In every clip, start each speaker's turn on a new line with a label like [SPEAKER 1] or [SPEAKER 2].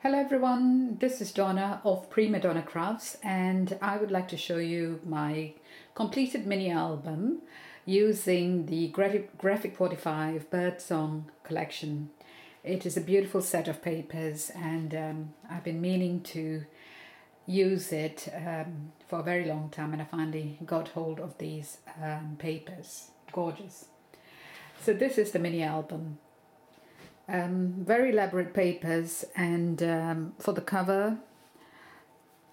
[SPEAKER 1] Hello everyone, this is Donna of Prima Donna Crafts, and I would like to show you my completed mini album using the Graphic45 Birdsong collection. It is a beautiful set of papers, and I've been meaning to use it for a very long time, and I finally got hold of these papers. Gorgeous. So this is the mini album. Very elaborate papers, and for the cover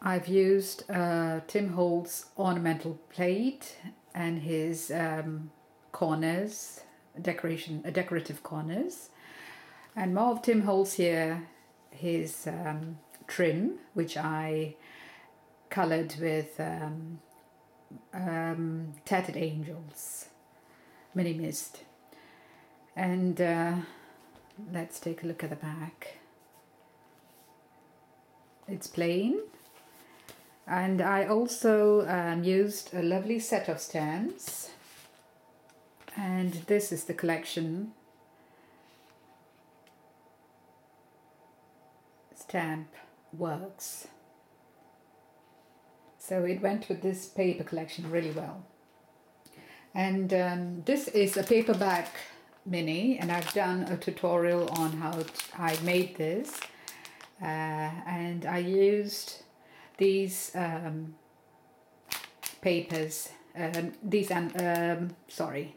[SPEAKER 1] I've used Tim Holt's ornamental plate and his corners, decorative corners, and more of Tim Holt's here, his trim, which I coloured with Tattered Angels Mini Mist. And let's take a look at the back. It's plain, and I also used a lovely set of stamps, and this is the collection stamp works. So it went with this paper collection really well. And this is a paperback mini, and I've done a tutorial on how I made this, and I used these papers,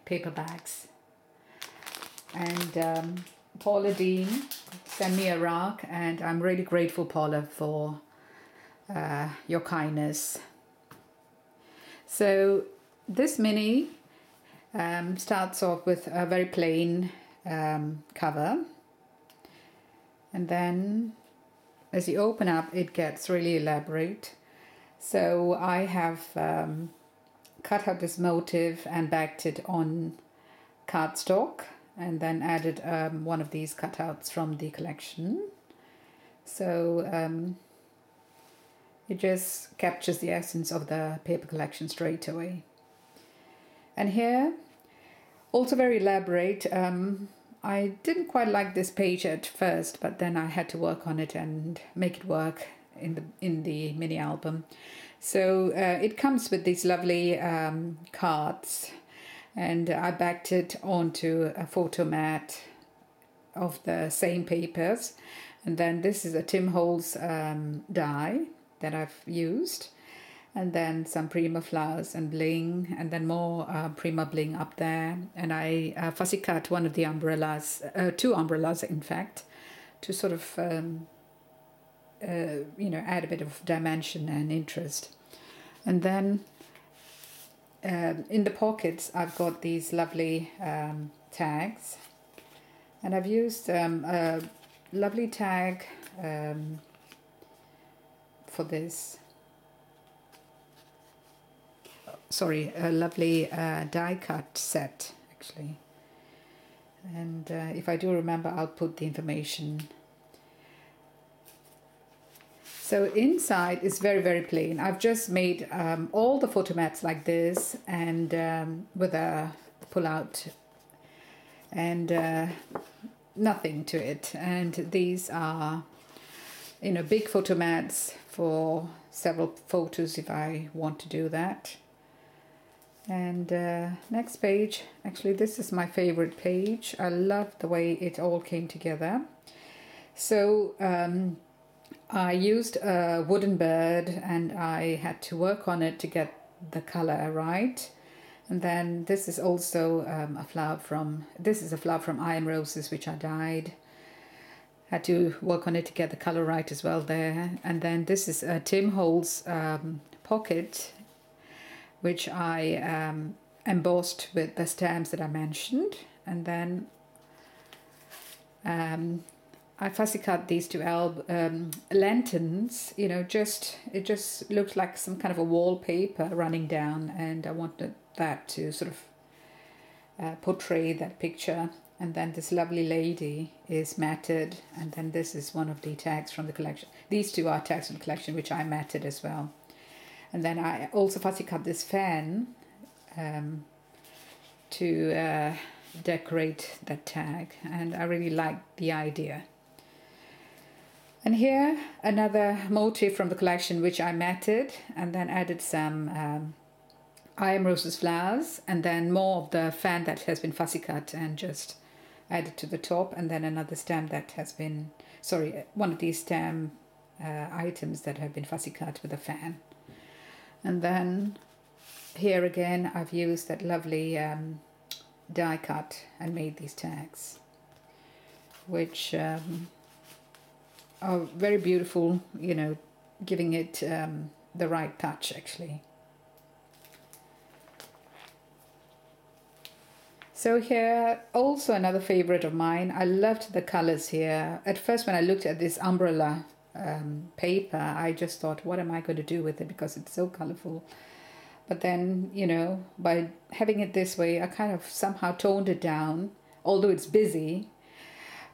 [SPEAKER 1] paperbacks, and Paula Dean sent me a rack, and I'm really grateful, Paula, for your kindness. So this mini starts off with a very plain cover, and then as you open up it gets really elaborate. So I have cut out this motif and backed it on cardstock, and then added one of these cutouts from the collection. So it just captures the essence of the paper collection straight away. And here, also very elaborate. I didn't quite like this page at first, but then I had to work on it and make it work in the mini album. So it comes with these lovely cards, and I backed it onto a photo mat of the same papers. And then this is a Tim Holt's die that I've used, and then some Prima flowers and bling, and then more Prima bling up there. And I fussy cut one of the umbrellas, two umbrellas in fact, to sort of add a bit of dimension and interest. And then in the pockets I've got these lovely tags, and I've used a lovely tag for this. Sorry, a lovely die cut set actually, and if I do remember I'll put the information. So inside is very, very plain. I've just made all the photo mats like this, and with a pull out, and nothing to it. And these are, big photo mats for several photos if I want to do that. And next page, actually this is my favorite page. I love the way it all came together. So I used a wooden bird, and I had to work on it to get the color right. And then this is also a flower from Iron Roses, which I dyed. Had to work on it to get the color right as well there. And then this is a Tim Holt's pocket, which I embossed with the stamps that I mentioned. And then I fussy cut these two lanterns. It just looked like some kind of a wallpaper running down, and I wanted that to sort of portray that picture. And then this lovely lady is matted, and then this is one of the tags from the collection. These two are tags from the collection, which I matted as well. And then I also fussy cut this fan to decorate that tag, and I really like the idea. And here another motif from the collection which I matted and then added some I am Rose's flowers, and then more of the fan that has been fussy cut and just added to the top, and then another stamp that has been, sorry, one of these stamp items that have been fussy cut with a fan. And then here again I've used that lovely die cut and made these tags, which are very beautiful, you know, giving it the right touch actually. So here, also another favorite of mine. I loved the colors here. At first when I looked at this umbrella paper, I just thought, what am I going to do with it, because it's so colorful. But then, you know, by having it this way, I kind of somehow toned it down, although it's busy.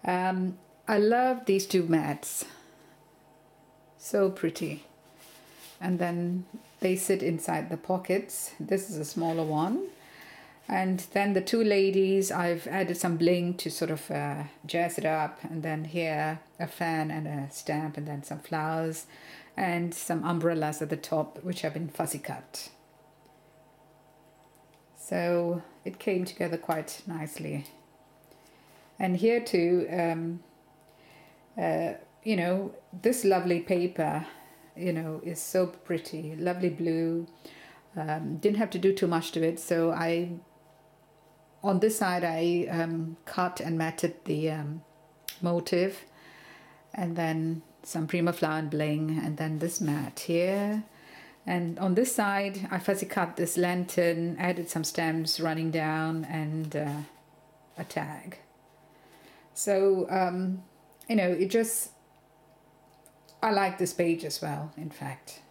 [SPEAKER 1] I love these two mats. So pretty. And then they sit inside the pockets. This is a smaller one. And then the two ladies, I've added some bling to sort of jazz it up. And then here a fan and a stamp, and then some flowers and some umbrellas at the top, which have been fussy cut. So it came together quite nicely. And here too, you know, this lovely paper, you know, is so pretty, lovely blue. Didn't have to do too much to it, so on this side I cut and matted the motif, and then some prima flower and bling, and then this mat here. And on this side I fussy cut this lantern, added some stems running down, and a tag. So you know, it just, I like this page as well, in fact.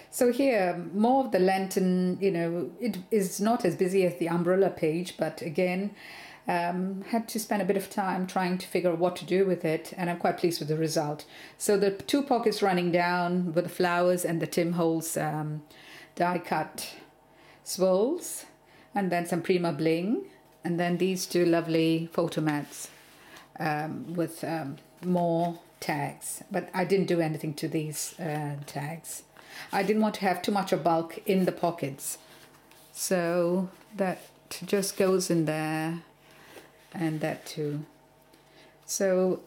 [SPEAKER 1] So here, more of the lantern, you know, it is not as busy as the umbrella page, but again, had to spend a bit of time trying to figure out what to do with it, and I'm quite pleased with the result. So the two pockets running down with the flowers and the Tim Holtz die cut swirls, and then some prima bling, and then these two lovely photo mats with more tags, but I didn't do anything to these tags. I didn't want to have too much of bulk in the pockets, so that just goes in there, and that too. So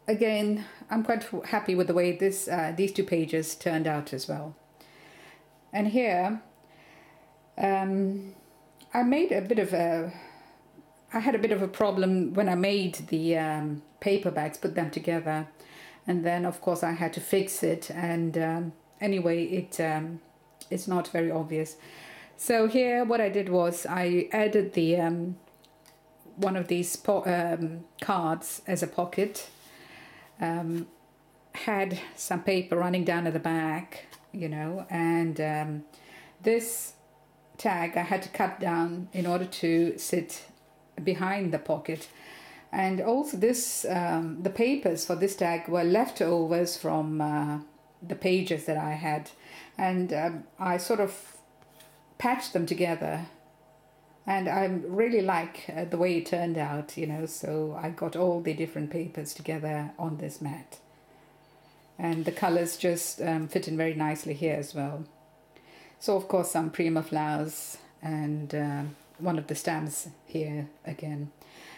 [SPEAKER 1] again, I'm quite happy with the way this these two pages turned out as well. And here I made a bit of a, I had a bit of a problem when I made the paper bags, put them together, and then of course I had to fix it, and anyway, it's not very obvious. So here what I did was I added the one of these cards as a pocket, had some paper running down at the back, you know, and this tag I had to cut down in order to sit behind the pocket. And also this the papers for this tag were leftovers from the pages that I had, and I sort of patched them together, and I really like the way it turned out, you know. So I got all the different papers together on this mat, and the colors just fit in very nicely here as well. So of course some prima flowers, and one of the stamps here again.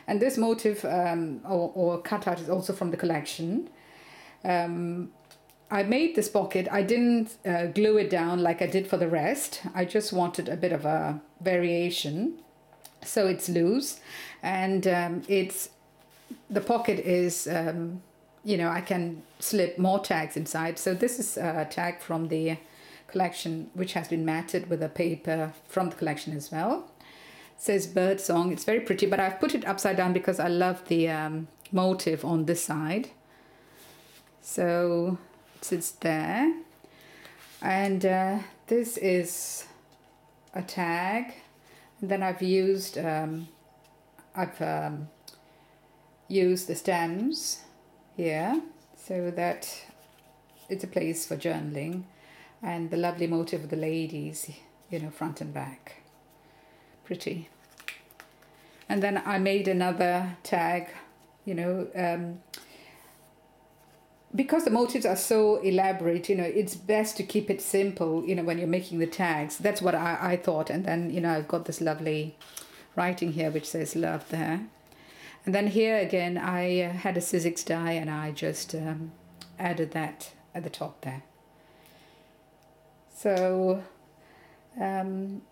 [SPEAKER 1] And this motif or cutout is also from the collection. I made this pocket. I didn't glue it down like I did for the rest. I just wanted a bit of a variation. So it's loose, and it's, the pocket is, you know, I can slip more tags inside. So this is a tag from the collection, which has been matted with a paper from the collection as well. It says bird song. It's very pretty, but I've put it upside down because I love the motif on this side. So it sits there, and this is a tag, and then I've used used the stems here so that it's a place for journaling, and the lovely motif of the ladies, you know, front and back. Pretty. And then I made another tag, you know, because the motifs are so elaborate, you know, it's best to keep it simple, you know, when you're making the tags. That's what I thought. And then, you know, I've got this lovely writing here which says love there. And then here again, I had a Sizzix die and I just added that at the top there. So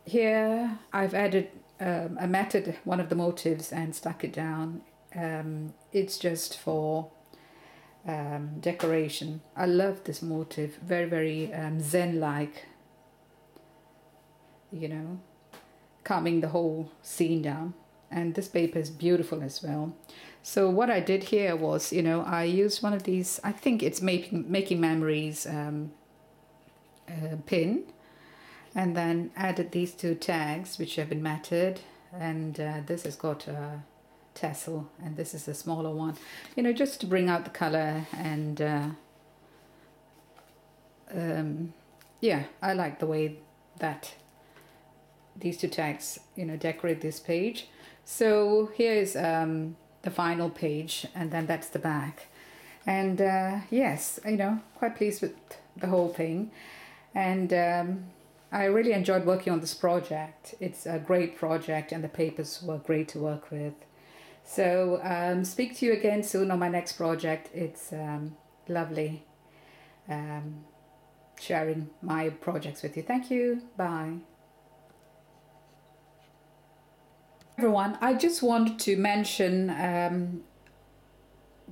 [SPEAKER 1] here I've added, I matted one of the motifs and stuck it down. It's just for decoration. I love this motif, very, very zen-like, you know, calming the whole scene down. And this paper is beautiful as well. So what I did here was, you know, I used one of these, I think it's Making Memories pin, and then added these two tags which have been matted, and this has got a tassel and this is a smaller one, you know, just to bring out the color. And yeah, I like the way that these two tags, you know, decorate this page. So here is the final page, and then that's the back. And yes, you know, quite pleased with the whole thing. And I really enjoyed working on this project. It's a great project and the papers were great to work with. So speak to you again soon on my next project. It's lovely sharing my projects with you. Thank you. Bye. Everyone, I just wanted to mention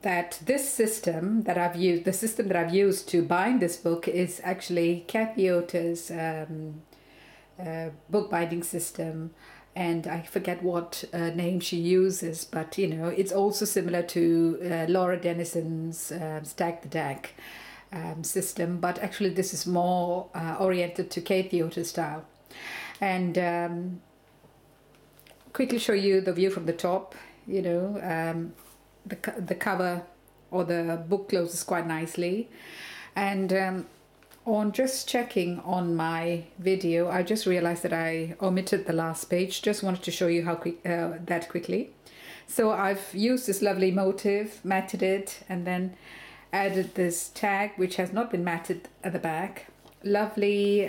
[SPEAKER 1] that this system that I've used, the system that I've used to bind this book, is actually Kathy Yota's bookbinding system, and I forget what name she uses, but you know, it's also similar to Laura Denison's Stack the Deck system, but actually this is more oriented to Kathy Yota's style. And quickly show you the view from the top. You know, the cover or the book closes quite nicely, and on just checking on my video, I just realized that I omitted the last page. Just wanted to show you how quick that quickly. So I've used this lovely motif, matted it, and then added this tag which has not been matted at the back. Lovely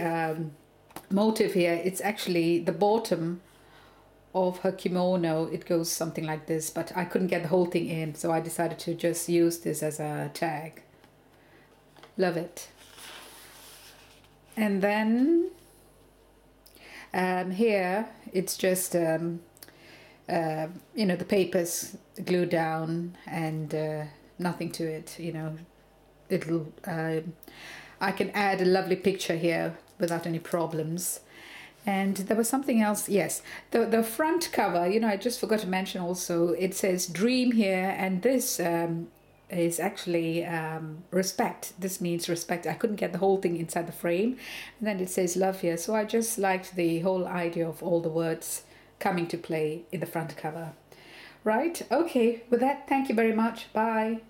[SPEAKER 1] motif here. It's actually the bottom of her kimono. It goes something like this, but I couldn't get the whole thing in, so I decided to just use this as a tag. Love it. And then here it's just you know, the paper's glued down and nothing to it, you know. It'll I can add a lovely picture here without any problems. And there was something else, yes, the front cover, you know, I just forgot to mention also, it says dream here, and this is actually respect. This means respect. I couldn't get the whole thing inside the frame, and then it says love here, so I just liked the whole idea of all the words coming to play in the front cover. Right, okay, with that, thank you very much, bye.